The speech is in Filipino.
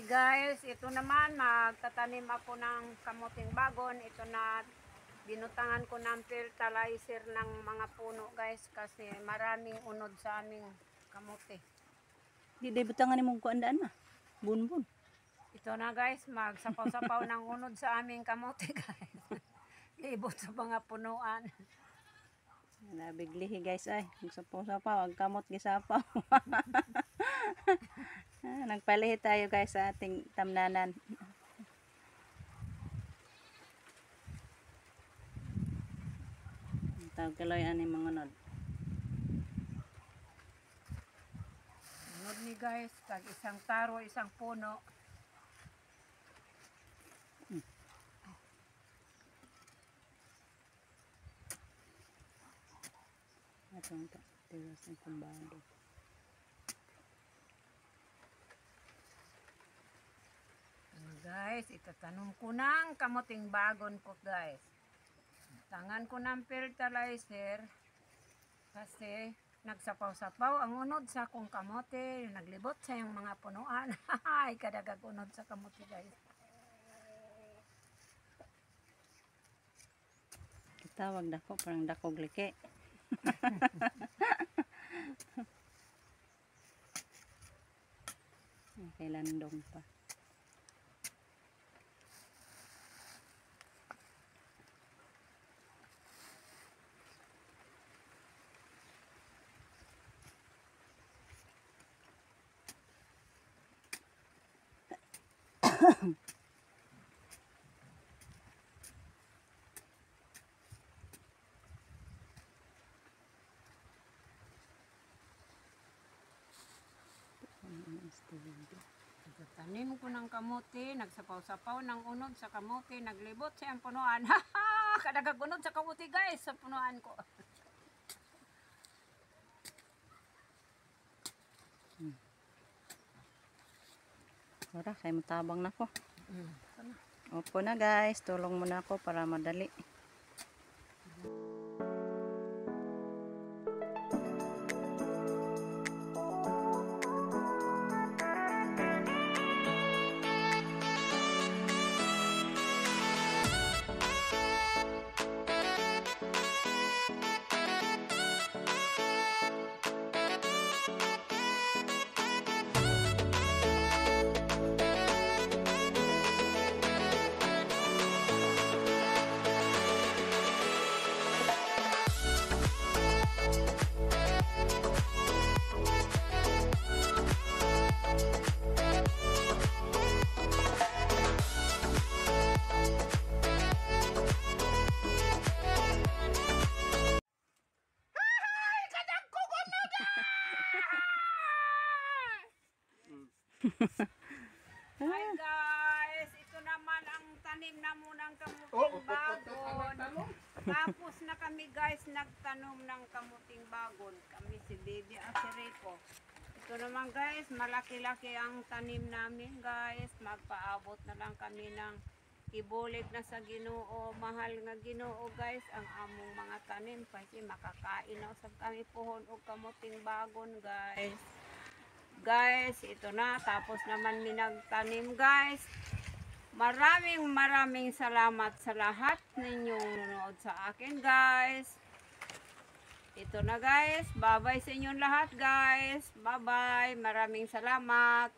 Hi guys, ito naman magtatanim ako ng kamuting bagon. Ito na binutangan ko ng fertilizer ng mga puno guys kasi maraming unod sa aming kamote. Di butangan ni mong kuandaan na. Bunbun. Ito na guys, magsapaw-sapaw ng unod sa aming kamote guys. Libot sa mga punuan. Nabiglihi guys ay. Magsapaw-sapaw. Ang kamot gisapaw. Nagpalihi tayo guys sa ating tamnanan. Tawag kaloy ani mga unod. Unod ni guys, kag isang taro, isang puno. Atong tiwas ng kumbado. Guys, itatanom ko ng kamuting bagon ko guys. Tangan ko ng fertilizer kasi nagsapaw-sapaw ang unod sa akong kamote, naglibot sa yung mga punuan. Ay, kadagag unod sa kamote guys. Tawag dako parang dakog liki. Kay landong pa. Tanim ko ng kamote, nagsapaw-sapaw ng unod sa kamote, naglibot sa yung punuan. Kadagag unod sa kamote guys, sa punuan ko. Ora, kay matabang na ko. Opo na guys, tulong muna ako para madali. Hi guys, ito naman ang tanim na munang kamuting bagon. Tapos na kami guys nagtanom ng kamuting bagon. Kami si Baby at si Rico. Ito naman guys, malaki-laki ang tanim namin guys. Magpaabot na lang kami ng ibulig na sa Ginoo. Mahal nga Ginoo guys ang among mga tanim kasi makakain na usab kami puhon og kamuting bagon guys. Guys, ito na. Tapos naman minagtanim guys. Maraming salamat sa lahat ninyong nanonood sa akin guys. Ito na guys. Bye-bye sa inyong lahat guys. Bye-bye. Maraming salamat.